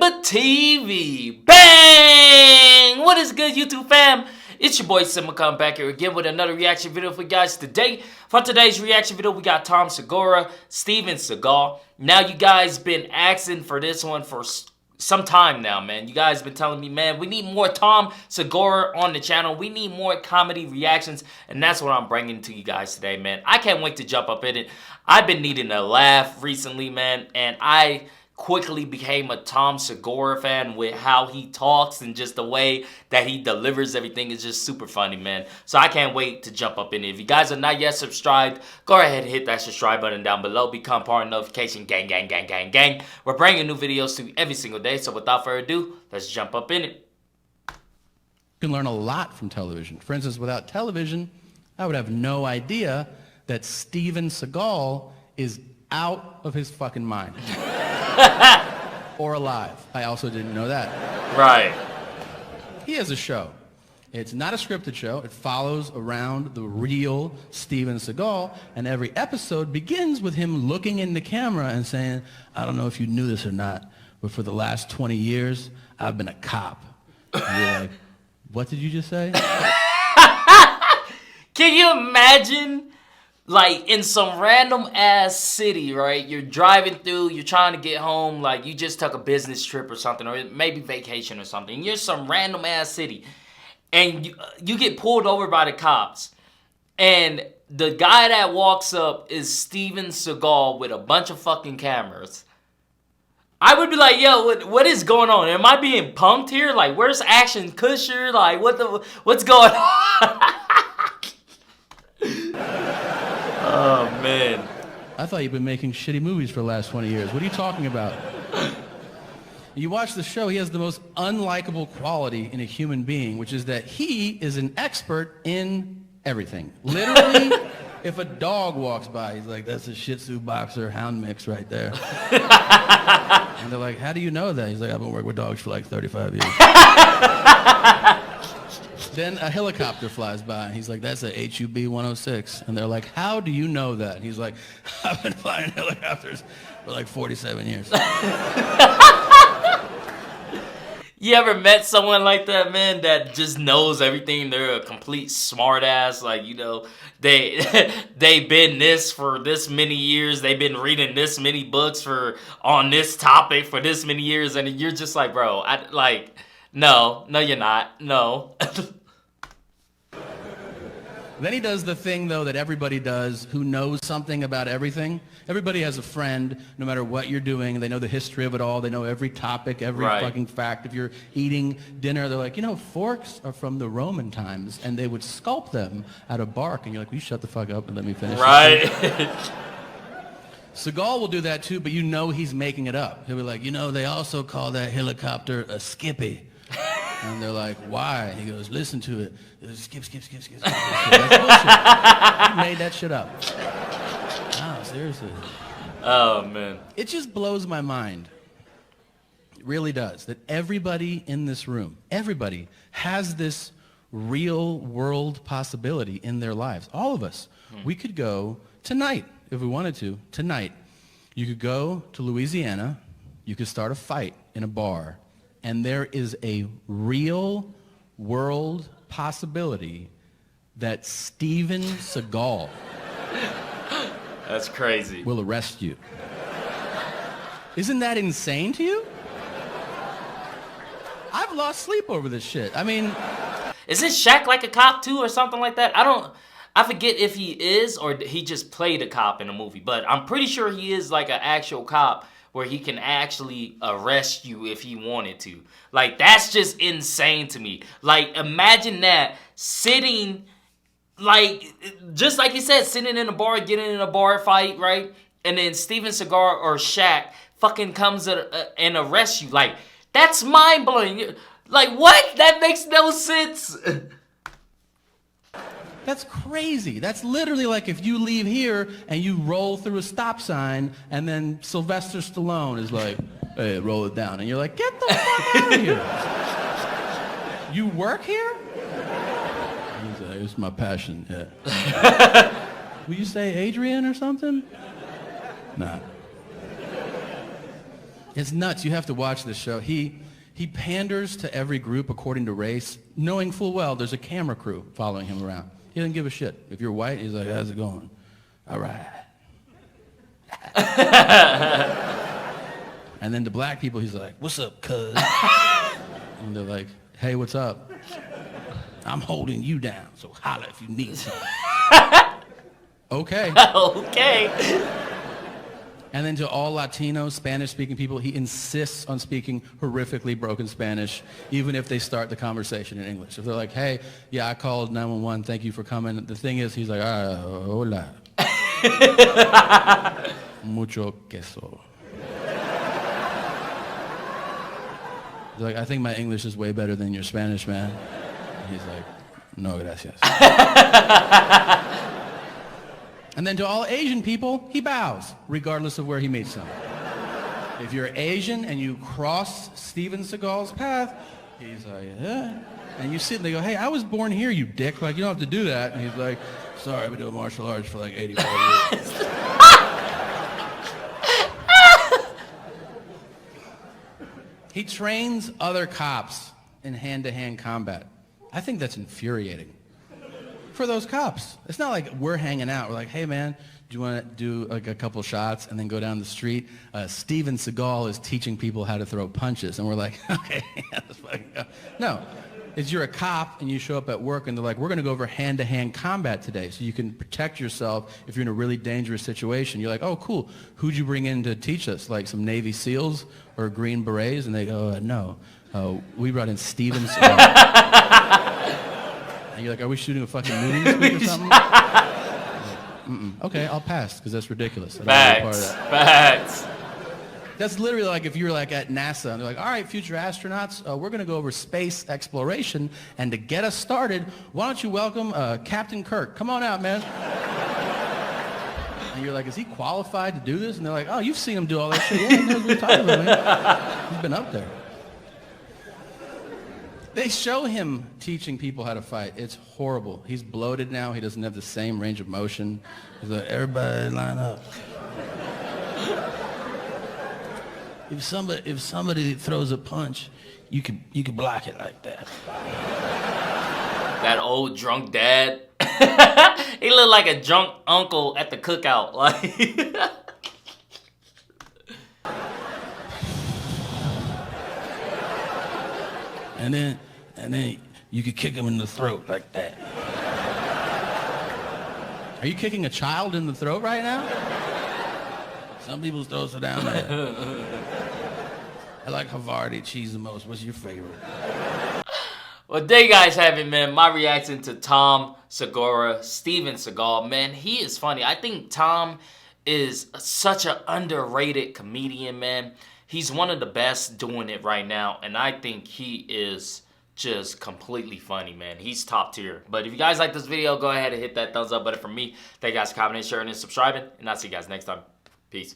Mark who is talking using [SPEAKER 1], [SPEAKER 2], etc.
[SPEAKER 1] SimbaTv. Bang! What is good, YouTube fam? It's your boy Simba coming back here again with another reaction video for you guys today. For today's reaction video, we got Tom Segura, Steven Seagal. Now, you guys been asking for this one for some time now, man. You guys been telling me, man, we need more Tom Segura on the channel. We need more comedy reactions, and that's what I'm bringing to you guys today, man. I can't wait to jump up in it. I've been needing a laugh recently, man, and I quickly became a Tom Segura fan with how he talks and just the way that he delivers everything is just super funny, man. So I can't wait to jump up in it. If you guys are not yet subscribed, go ahead and hit that subscribe button down below. Become part of the notification gang, gang, gang, gang, gang. We're bringing new videos to you every single day. So without further ado, let's jump up in it.
[SPEAKER 2] You can learn a lot from television. For instance, without television, I would have no idea that Steven Seagal is out of his fucking mind. Or alive. I also didn't know that.
[SPEAKER 1] Right.
[SPEAKER 2] He has a show. It's not a scripted show. It follows around the real Steven Seagal, and every episode begins with him looking in the camera and saying, I don't know if you knew this or not, but for the last 20 years, I've been a cop. And you're like, what did you just say?
[SPEAKER 1] Can you imagine? Like, in some random ass city, right? You're driving through, you're trying to get home, like you just took a business trip or something, or maybe vacation or something. You're in some random ass city, and you get pulled over by the cops. And the guy that walks up is Steven Seagal with a bunch of fucking cameras. I would be like, yo, what is going on? Am I being punked here? Like, where's Action Kusher? Like, what's going on? Oh, man.
[SPEAKER 2] I thought you've been making shitty movies for the last 20 years. What are you talking about? You watch the show, he has the most unlikable quality in a human being, which is that he is an expert in everything. Literally, if a dog walks by, he's like, that's a Shih Tzu boxer hound mix right there. And they're like, how do you know that? He's like, I've been working with dogs for like 35 years. Then a helicopter flies by, and he's like, that's a HUB 106. And they're like, how do you know that? And he's like, I've been flying helicopters for like 47 years.
[SPEAKER 1] You ever met someone like that, man, that just knows everything? They're a complete smartass. Like, you know, they've been this for this many years. They've been reading this many books on this topic for this many years. And you're just like, bro, no, you're not. No.
[SPEAKER 2] Then he does the thing, though, that everybody does who knows something about everything. Everybody has a friend, no matter what you're doing. They know the history of it all. They know every topic, every fucking fact. If you're eating dinner, they're like, you know, forks are from the Roman times, and they would sculpt them out of bark. And you're like, will you shut the fuck up and let me finish?
[SPEAKER 1] Right.
[SPEAKER 2] Seagal will do that, too, but you know he's making it up. He'll be like, you know, they also call that helicopter a skippy. And they're like, why? He goes, listen to it. Skip. That's bullshit. He made that shit up. Oh, seriously.
[SPEAKER 1] Oh, man.
[SPEAKER 2] It just blows my mind. It really does. That everybody in this room, everybody has this real world possibility in their lives. All of us. We could go tonight, if we wanted to, tonight. You could go to Louisiana. You could start a fight in a bar. And there is a real world possibility that Steven Seagal
[SPEAKER 1] that's crazy.
[SPEAKER 2] will arrest you. Isn't that insane to you? I've lost sleep over this shit. I mean...
[SPEAKER 1] Isn't Shaq like a cop too or something like that? I forget if he is or he just played a cop in a movie. But I'm pretty sure he is like an actual cop where he can actually arrest you if he wanted to. Like, that's just insane to me. Like, imagine that, sitting, like, just like you said, sitting in a bar, getting in a bar fight, right? And then Steven Seagal or Shaq fucking comes and arrests you. Like, that's mind-blowing. Like, what? That makes no sense.
[SPEAKER 2] That's crazy. That's literally like if you leave here and you roll through a stop sign and then Sylvester Stallone is like, hey, roll it down. And you're like, get the fuck out of here. You work here? He's like, it's my passion, yeah. Will you say Adrian or something? Nah. It's nuts. You have to watch this show. He panders to every group according to race, knowing full well there's a camera crew following him around. He doesn't give a shit. If you're white, he's like, how's it going? All right. And then to black people, he's like, what's up, cuz? And they're like, hey, what's up? I'm holding you down, so holla if you need something. Okay.
[SPEAKER 1] Okay.
[SPEAKER 2] And then to all Latino, Spanish-speaking people, he insists on speaking horrifically broken Spanish, even if they start the conversation in English. If they're like, hey, yeah, I called 911, thank you for coming. The thing is, he's like, hola. Mucho queso. He's like, I think my English is way better than your Spanish, man. And he's like, no, gracias. And then to all Asian people, he bows, regardless of where he meets them. If you're Asian and you cross Steven Seagal's path, he's like, yeah. And you sit and they go, hey, I was born here, you dick. Like, you don't have to do that. And he's like, sorry, I've been doing martial arts for like 85 years. He trains other cops in hand-to-hand combat. I think that's infuriating for those cops. It's not like we're hanging out. We're like, hey, man, do you want to do like a couple shots and then go down the street? Steven Seagal is teaching people how to throw punches. And we're like, okay, let's fucking go. No. It's you're a cop and you show up at work and they're like, we're going to go over hand-to-hand combat today so you can protect yourself if you're in a really dangerous situation. You're like, oh, cool. Who'd you bring in to teach us? Like some Navy SEALs or Green Berets? And they go, no. We brought in Steven Seagal. And you're like, are we shooting a fucking movie or something? Okay, I'll pass because that's ridiculous.
[SPEAKER 1] Facts.
[SPEAKER 2] That's literally like if you're like at NASA and they're like, all right, future astronauts, we're going to go over space exploration. And to get us started, why don't you welcome Captain Kirk? Come on out, man. And you're like, is he qualified to do this? And they're like, oh, you've seen him do all that shit. Yeah, he knows what you're talking about, man. He's been up there. They show him teaching people how to fight. It's horrible. He's bloated now. He doesn't have the same range of motion. He's like, everybody line up. If somebody throws a punch, you can block it like that.
[SPEAKER 1] That old drunk dad. He looked like a drunk uncle at the cookout. Like
[SPEAKER 2] and then you could kick him in the throat like that. Are you kicking a child in the throat right now? Some people's throats are down there. I like Havarti cheese the most. What's your favorite?
[SPEAKER 1] Well, there you guys have it, man. My reaction to Tom Segura, Steven Seagal. Man, he is funny. I think Tom is such an underrated comedian, man. He's one of the best doing it right now, and I think he is just completely funny, man. He's top tier. But if you guys like this video, go ahead and hit that thumbs up button for me. Thank you guys for commenting, sharing, and subscribing, and I'll see you guys next time. Peace.